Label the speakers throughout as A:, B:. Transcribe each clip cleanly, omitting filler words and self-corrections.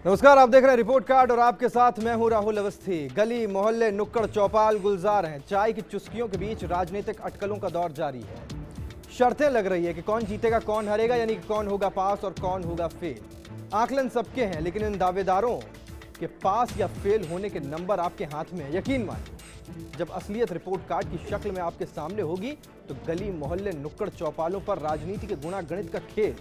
A: नमस्कार, आप देख रहे हैं रिपोर्ट कार्ड और आपके साथ मैं हूं राहुल अवस्थी। गली मोहल्ले नुक्कड़ चौपाल गुलजार हैं। चाय की चुस्कियों के बीच राजनीतिक अटकलों का दौर जारी है। शर्तें लग रही है कि कौन जीतेगा, कौन हारेगा, यानी कि कौन होगा पास और कौन होगा फेल। आकलन सबके हैं, लेकिन इन दावेदारों के पास या फेल होने के नंबर आपके हाथ में है। यकीन मानिए, जब असलियत रिपोर्ट कार्ड की शक्ल में आपके सामने होगी तो गली मोहल्ले नुक्कड़ चौपालों पर राजनीति के गुणा गणित का खेल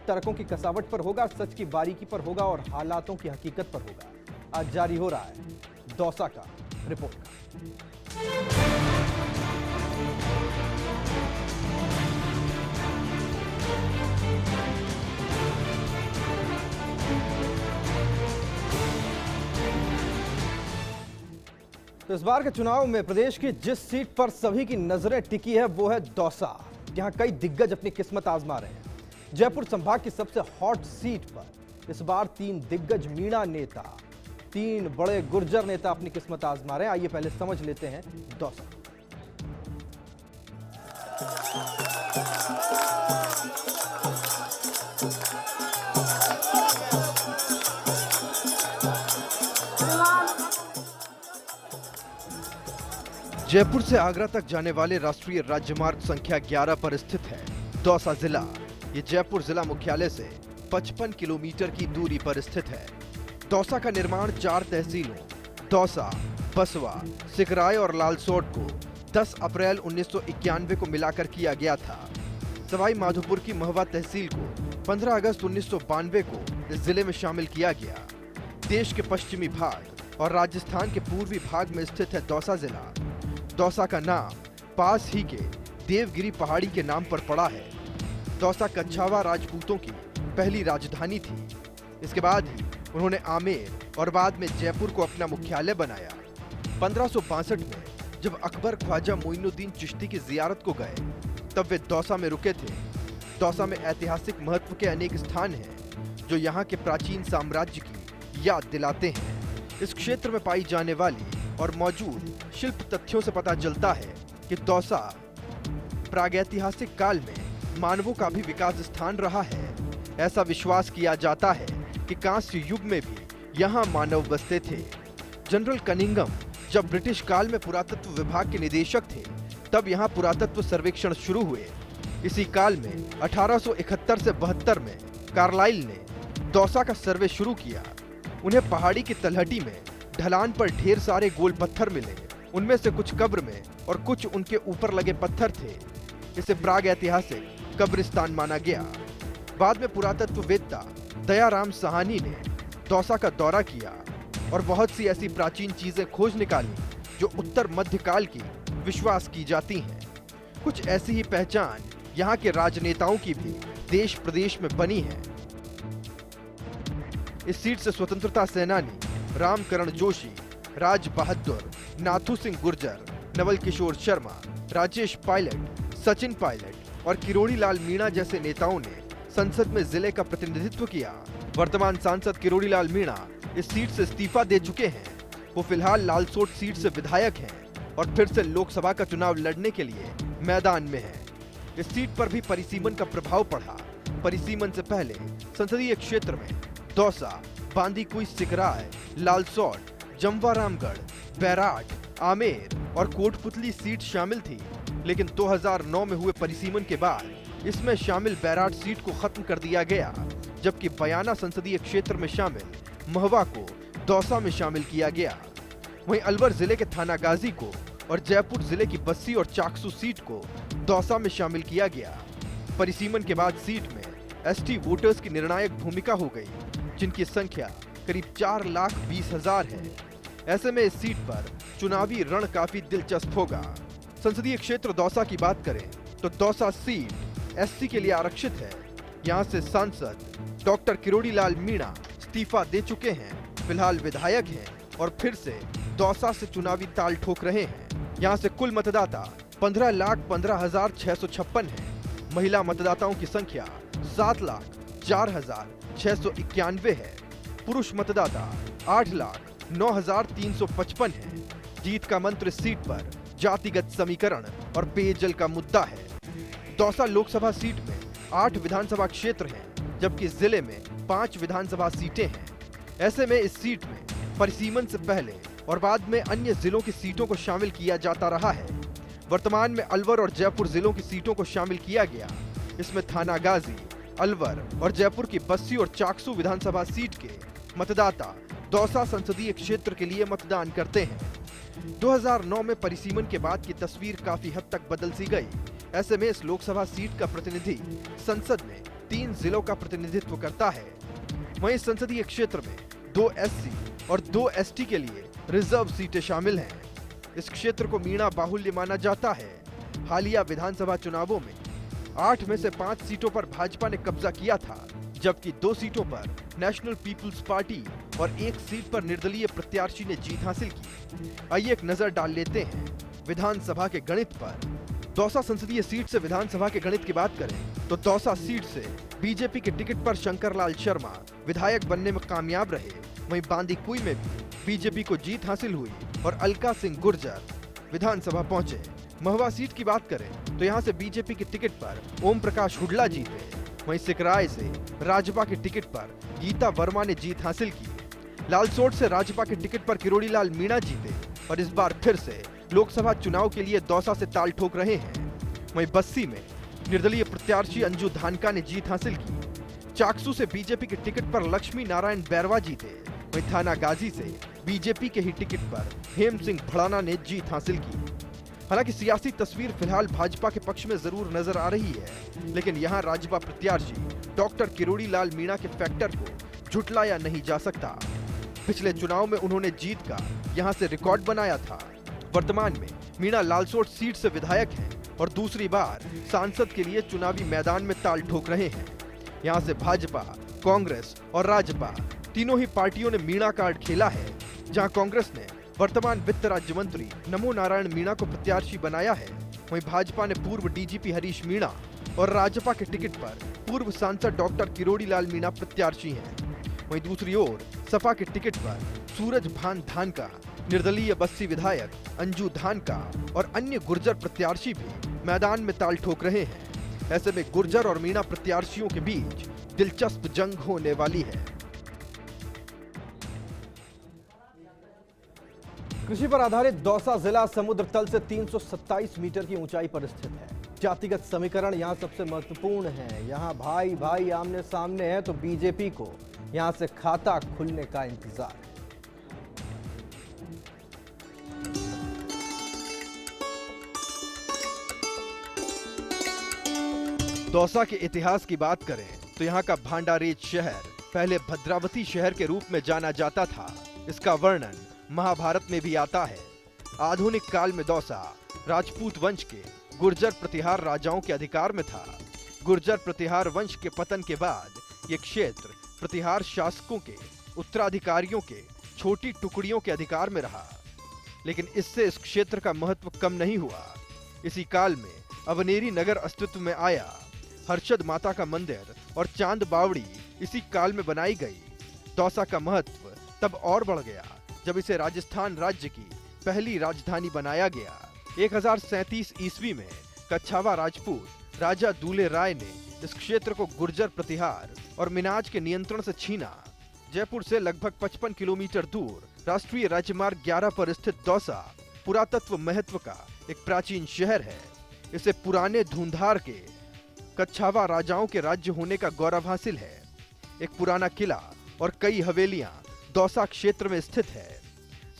A: तर्कों की कसावट पर होगा, सच की बारीकी पर होगा और हालातों की हकीकत पर होगा। आज जारी हो रहा है दौसा का रिपोर्ट कार्ड। तो इस बार के चुनाव में प्रदेश की जिस सीट पर सभी की नजरें टिकी है वो है दौसा। यहां कई दिग्गज अपनी किस्मत आजमा रहे हैं। जयपुर संभाग की सबसे हॉट सीट पर इस बार 3 दिग्गज मीणा नेता, 3 बड़े गुर्जर नेता अपनी किस्मत आजमा रहे हैं। आइए पहले समझ लेते हैं दौसा। जयपुर से आगरा तक जाने वाले राष्ट्रीय राजमार्ग संख्या 11 पर स्थित है दौसा जिला। ये जयपुर जिला मुख्यालय से 55 किलोमीटर की दूरी पर स्थित है। दौसा का निर्माण 4 तहसीलों दौसा, बसवा, सिकराय और लालसोट को 10 अप्रैल 1991 को मिलाकर किया गया था। सवाई माधोपुर की महवा तहसील को 15 अगस्त 1992 को इस जिले में शामिल किया गया। देश के पश्चिमी भाग और राजस्थान के पूर्वी भाग में स्थित है दौसा जिला। दौसा का नाम पास ही के देवगिरी पहाड़ी के नाम पर पड़ा है। दौसा कच्छावा राजपूतों की पहली राजधानी थी। इसके बाद ही उन्होंने आमेर और बाद में जयपुर को अपना मुख्यालय बनाया। 1562 में जब अकबर ख्वाजा मोइनुद्दीन चिश्ती की जियारत को गए तब वे दौसा में रुके थे। दौसा में ऐतिहासिक महत्व के अनेक स्थान हैं जो यहाँ के प्राचीन साम्राज्य की याद दिलाते हैं। इस क्षेत्र में पाई जाने वाली और मौजूद शिल्प तथ्यों से पता चलता है कि दौसा प्रागैतिहासिक काल में मानवों का भी विकास स्थान रहा है। ऐसा विश्वास किया जाता है कि कांस्य युग में भी यहाँ मानव बसते थे। जनरल कनिंगम जब ब्रिटिश काल में पुरातत्व विभाग के निदेशक थे तब यहाँ पुरातत्व सर्वेक्षण शुरू हुए। इसी काल में 1871 से 72 में कार्लाइल ने दौसा का सर्वे शुरू किया। उन्हें पहाड़ी की तलहटी में ढलान पर ढेर सारे गोल पत्थर मिले। उनमें से कुछ कब्र में और कुछ उनके ऊपर लगे पत्थर थे। इसे प्राग ऐतिहासिक कब्रिस्तान माना गया। बाद में पुरातत्ववेत्ता दयाराम साहनी ने दौसा का दौरा किया और बहुत सी ऐसी प्राचीन चीजें खोज निकाली जो उत्तर मध्यकाल की विश्वास की जाती हैं। कुछ ऐसी ही पहचान यहाँ के राजनेताओं की भी देश प्रदेश में बनी है। इस सीट से स्वतंत्रता सेनानी रामकरण जोशी, राज बहादुर, नाथू सिंह गुर्जर, नवल किशोर शर्मा, राजेश पायलट, सचिन पायलट और किरोड़ी लाल मीणा जैसे नेताओं ने संसद में जिले का प्रतिनिधित्व किया। वर्तमान सांसद किरोड़ी लाल मीणा इस सीट से इस्तीफा दे चुके हैं। वो फिलहाल लालसोट सीट से विधायक हैं और फिर से लोकसभा का चुनाव लड़ने के लिए मैदान में हैं। इस सीट पर भी परिसीमन का प्रभाव पड़ा। परिसीमन से पहले संसदीय क्षेत्र में दौसा, बांदीकुई, सिकराय, लालसोट, जमवारामगढ़, बैराट, आमेर और कोटपुतली सीट शामिल थी, लेकिन 2009 में हुए परिसीमन के बाद इसमें शामिल बैराट सीट को खत्म कर दिया गया, जबकि बयाना संसदीय क्षेत्र में शामिल महवा को दौसा में शामिल किया गया। वहीं अलवर जिले के थाना गाजी को और जयपुर जिले की बस्सी और चाकसू सीट को दौसा में शामिल किया गया। परिसीमन के बाद सीट में एसटी वोटर्स की निर्णायक भूमिका हो गई, जिनकी संख्या करीब 4,20,000 है। ऐसे में इस सीट पर चुनावी रण काफी दिलचस्प होगा। संसदीय क्षेत्र दौसा की बात करें तो दौसा सीट एससी के लिए आरक्षित है। यहाँ से सांसद डॉक्टर किरोड़ी लाल मीणा इस्तीफा दे चुके हैं, फिलहाल विधायक हैं और फिर से दौसा से चुनावी ताल ठोक रहे हैं। यहाँ से कुल मतदाता 15,15,656 है। महिला मतदाताओं की संख्या 7,04,691 है। पुरुष मतदाता 8,09,355 है। जीत का मंत्र इस सीट पर जातिगत समीकरण और पेयजल का मुद्दा है। दौसा लोकसभा सीट में 8 विधानसभा क्षेत्र हैं, जबकि जिले में 5 विधानसभा सीटें हैं। ऐसे में इस सीट में परिसीमन से पहले और बाद में अन्य जिलों की सीटों को शामिल किया जाता रहा है। वर्तमान में अलवर और जयपुर जिलों की सीटों को शामिल किया गया। इसमें थानागाजी, अलवर और जयपुर की बस्सी और चाकसू विधानसभा सीट के मतदाता दौसा संसदीय क्षेत्र के लिए मतदान करते हैं। 2009 में परिसीमन के बाद की तस्वीर काफी हद तक बदल सी गई। ऐसे में इस लोकसभा सीट का प्रतिनिधि संसद में 3 जिलों का प्रतिनिधित्व करता है। वहीं संसदीय क्षेत्र में 2 SC और 2 ST के लिए रिजर्व सीटें शामिल हैं। इस क्षेत्र को मीणा बाहुल्य माना जाता है। हालिया विधानसभा चुनावों में 8 में से 5 सीटों पर भाजपा ने कब्जा किया था, जबकि 2 सीटों पर नेशनल पीपुल्स पार्टी और 1 सीट पर निर्दलीय प्रत्याशी ने जीत हासिल की। आइए एक नजर डाल लेते हैं विधानसभा के गणित पर। दौसा संसदीय सीट से विधानसभा के गणित की बात करें तो दौसा सीट से बीजेपी के टिकट पर शंकरलाल शर्मा विधायक बनने में कामयाब रहे। वहीं बांदीकुई में भी बीजेपी को जीत हासिल हुई और अलका सिंह गुर्जर विधानसभा पहुंचे। महुआ सीट की बात करें तो यहां से बीजेपी के टिकट पर ओम प्रकाश हुड्डा जीते। वहीं सिकराय से राजपा के टिकट पर गीता वर्मा ने जीत हासिल की। लालसोट से राजपा के टिकट पर किरोड़ी लाल मीणा जीते और इस बार फिर से लोकसभा चुनाव के लिए दौसा से ताल ठोक रहे हैं। वहीं बस्सी में निर्दलीय प्रत्याशी अंजू धानका ने जीत हासिल की। चाकसू से बीजेपी के टिकट पर लक्ष्मी नारायण बैरवा जीते। वहीं थानागाजी से बीजेपी के ही टिकट पर हेम सिंह भड़ाना ने जीत हासिल की। हालांकि सियासी तस्वीर फिलहाल भाजपा के पक्ष में जरूर नजर आ रही है, लेकिन यहां राजपा प्रत्याशी डॉक्टर किरोड़ी लाल मीणा के फैक्टर को झुटलाया नहीं जा सकता। पिछले चुनाव में उन्होंने जीत का यहां से रिकॉर्ड बनाया था। वर्तमान में मीणा लालसोट सीट से विधायक हैं और दूसरी बार सांसद के लिए चुनावी मैदान में ताल ठोक रहे हैं। यहां से भाजपा, कांग्रेस और राजपा तीनों ही पार्टियों ने मीणा कार्ड खेला है। जहां कांग्रेस ने वर्तमान वित्त राज्य मंत्री नमो नारायण मीणा को प्रत्याशी बनाया है, वहीं भाजपा ने पूर्व डीजीपी हरीश मीणा और राजपा के टिकट पर पूर्व सांसद डॉक्टर किरोड़ी लाल मीणा प्रत्याशी हैं। वहीं दूसरी ओर सपा के टिकट पर सूरज भान धानका, निर्दलीय बस्सी विधायक अंजू धानका और अन्य गुर्जर प्रत्याशी भी मैदान में ताल ठोक रहे हैं। ऐसे में गुर्जर और मीणा प्रत्याशियों के बीच दिलचस्प जंग होने वाली है।
B: कृषि पर आधारित दौसा जिला समुद्र तल से 327 मीटर की ऊंचाई पर स्थित है। जातिगत समीकरण यहां सबसे महत्वपूर्ण है। यहां भाई भाई आमने सामने है तो बीजेपी को यहां से खाता खुलने का इंतजार है।
A: दौसा के इतिहास की बात करें तो यहाँ का भांडारेज शहर पहले भद्रावती शहर के रूप में जाना जाता था। इसका वर्णन महाभारत में भी आता है। आधुनिक काल में दौसा राजपूत वंश के गुर्जर प्रतिहार राजाओं के अधिकार में था। गुर्जर प्रतिहार वंश के पतन के बाद ये क्षेत्र प्रतिहार शासकों के उत्तराधिकारियों के छोटी टुकड़ियों के अधिकार में रहा, लेकिन इससे इस क्षेत्र का महत्व कम नहीं हुआ। इसी काल में अवनेरी नगर अस्तित्व में आया। हर्षद माता का मंदिर और चांद बावड़ी इसी काल में बनाई गई। दौसा का महत्व तब और बढ़ गया जब इसे राजस्थान राज्य की पहली राजधानी बनाया गया। 1037 ईस्वी में कच्छावा राजपूत राजा दूले राय ने इस क्षेत्र को गुर्जर प्रतिहार और मिनाज के नियंत्रण से छीना। जयपुर से लगभग 55 किलोमीटर दूर राष्ट्रीय राजमार्ग 11 पर स्थित दौसा पुरातत्व महत्व का एक प्राचीन शहर है। इसे पुराने धुंधार के कच्छावा राजाओं के राज्य होने का गौरव हासिल है। एक पुराना किला और कई हवेलियां दौसा क्षेत्र में स्थित है।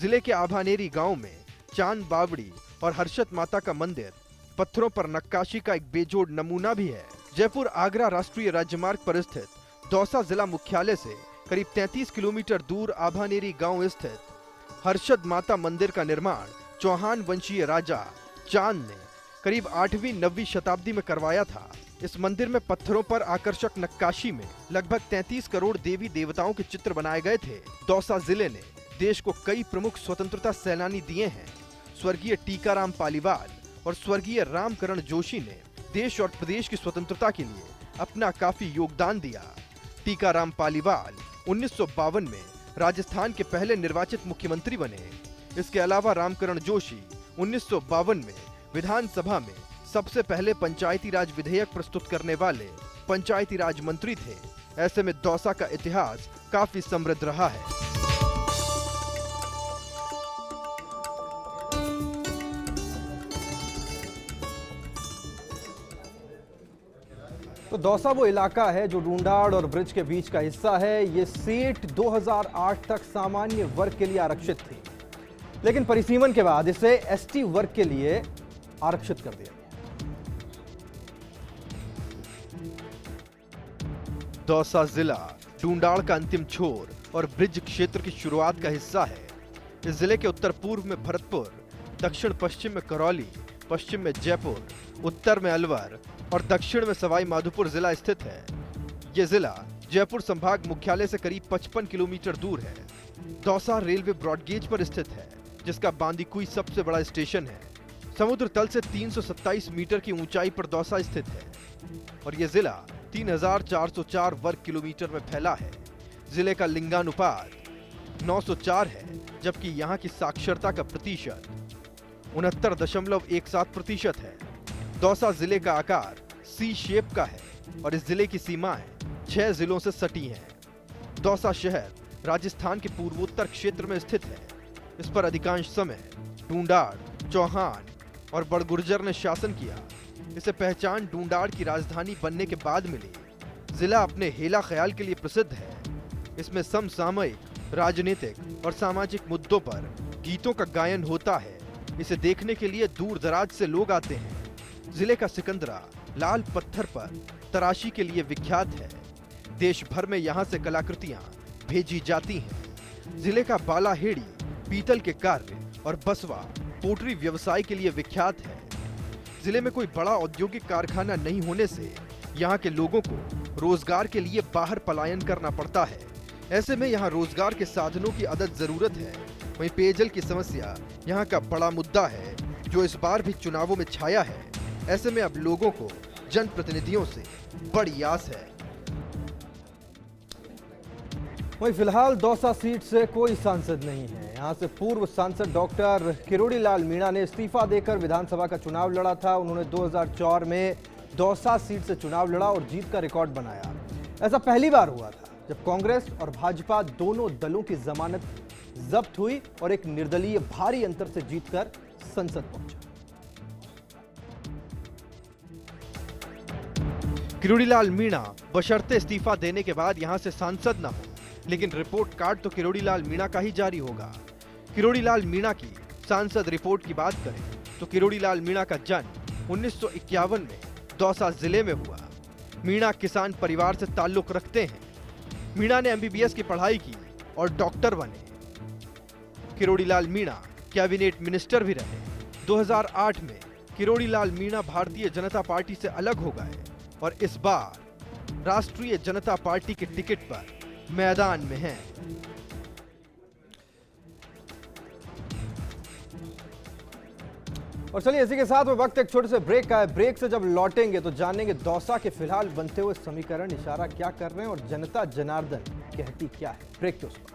A: जिले के आभानेरी गांव में चांद बावड़ी और हर्षद माता का मंदिर पत्थरों पर नक्काशी का एक बेजोड़ नमूना भी है। जयपुर आगरा राष्ट्रीय राजमार्ग पर स्थित दौसा जिला मुख्यालय से करीब 33 किलोमीटर दूर आभानेरी गांव स्थित हर्षद माता मंदिर का निर्माण चौहान वंशीय राजा चांद ने करीब 8वीं 9वीं शताब्दी में करवाया था। इस मंदिर में पत्थरों पर आकर्षक नक्काशी में लगभग 33 करोड़ देवी देवताओं के चित्र बनाए गए थे। दौसा जिले ने देश को कई प्रमुख स्वतंत्रता सेनानी दिए हैं। स्वर्गीय टीकाराम पालीवाल और स्वर्गीय रामकरण जोशी ने देश और प्रदेश की स्वतंत्रता के लिए अपना काफी योगदान दिया। टीकाराम पालीवाल 1952 में राजस्थान के पहले निर्वाचित मुख्यमंत्री बने। इसके अलावा रामकरण जोशी 1952 में विधानसभा में सबसे पहले पंचायती राज विधेयक प्रस्तुत करने वाले पंचायती राज मंत्री थे। ऐसे में दौसा का इतिहास काफी समृद्ध रहा है।
B: तो दौसा वो इलाका है जो डूंडाड़ और ब्रिज के बीच का हिस्सा है। ये सीट 2008 तक सामान्य वर्ग के लिए आरक्षित थी, लेकिन परिसीमन के बाद इसे एसटी वर्ग के लिए आरक्षित कर दिया गया।
A: दौसा जिला डूंडाड़ का अंतिम छोर और ब्रिज क्षेत्र की शुरुआत का हिस्सा है। इस जिले के उत्तर पूर्व में भरतपुर, दक्षिण पश्चिम में करौली, पश्चिम में जयपुर, उत्तर में अलवर और दक्षिण में सवाई माधोपुर जिला स्थित है। यह जिला जयपुर संभाग मुख्यालय से करीब 55 किलोमीटर दूर है। दौसा रेलवे ब्रॉडगेज पर स्थित है, जिसका बांदीकुई सबसे बड़ा स्टेशन है। समुद्र तल से 327 मीटर की ऊंचाई पर दौसा स्थित है और यह जिला 3404 वर्ग किलोमीटर में फैला है। जिले का लिंगानुपात 904 है, जबकि यहाँ की साक्षरता का प्रतिशत 69.17% है। दौसा जिले का आकार सी शेप का है और इस जिले की सीमाएं 6 जिलों से सटी हैं। दौसा शहर राजस्थान के पूर्वोत्तर क्षेत्र में स्थित है। इस पर अधिकांश समय डूंडाड़, चौहान और बड़गुर्जर ने शासन किया। इसे पहचान डूंडाड़ की राजधानी बनने के बाद मिली। जिला अपने हेला ख्याल के लिए प्रसिद्ध है। इसमें समसामयिक, राजनीतिक और सामाजिक मुद्दों पर गीतों का गायन होता है। इसे देखने के लिए दूर दराज से लोग आते हैं। जिले का सिकंदरा लाल पत्थर पर तराशी के लिए विख्यात है। देश भर में यहाँ से कलाकृतियां भेजी जाती हैं। जिले का बालाहेड़ी पीतल के कार्य और बसवा पोट्री व्यवसाय के लिए विख्यात है। जिले में कोई बड़ा औद्योगिक कारखाना नहीं होने से यहाँ के लोगों को रोजगार के लिए बाहर पलायन करना पड़ता है। ऐसे में यहाँ रोजगार के साधनों की अदद जरूरत है। वहीं पेयजल की समस्या यहाँ का बड़ा मुद्दा है, जो इस बार भी चुनावों में छाया है। ऐसे में अब लोगों को जनप्रतिनिधियों से बड़ी आस है।
B: वहीं फिलहाल दौसा सीट से कोई सांसद नहीं है। यहां से पूर्व सांसद डॉक्टर किरोड़ी लाल मीणा ने इस्तीफा देकर विधानसभा का चुनाव लड़ा था। उन्होंने 2004 में दौसा सीट से चुनाव लड़ा और जीत का रिकॉर्ड बनाया। ऐसा पहली बार हुआ था जब कांग्रेस और भाजपा दोनों दलों की जमानत जब्त हुई और एक निर्दलीय भारी अंतर से जीतकर संसद पहुंचा।
A: किरोड़ी लाल मीणा बशर्ते इस्तीफा देने के बाद यहां से सांसद न हो, लेकिन रिपोर्ट कार्ड तो किरोड़ी लाल मीणा का ही जारी होगा। किरोड़ी लाल मीणा की सांसद रिपोर्ट की बात करें तो किरोड़ी लाल मीणा का जन्म 1951 में दौसा जिले में हुआ। मीणा किसान परिवार से ताल्लुक रखते हैं। मीणा ने MBBS की पढ़ाई की और डॉक्टर बने। किरोड़ी लाल मीणा कैबिनेट मिनिस्टर भी रहे। 2008 में किरोड़ी लाल मीणा भारतीय जनता पार्टी से अलग हो गए और इस बार राष्ट्रीय जनता पार्टी के टिकट पर मैदान में हैं।
B: और चलिए इसी के साथ में वक्त एक छोटे से ब्रेक का है। ब्रेक से जब लौटेंगे तो जानेंगे दौसा के फिलहाल बनते हुए समीकरण इशारा क्या कर रहे हैं और जनता जनार्दन कहती क्या है। ब्रेक के उस पर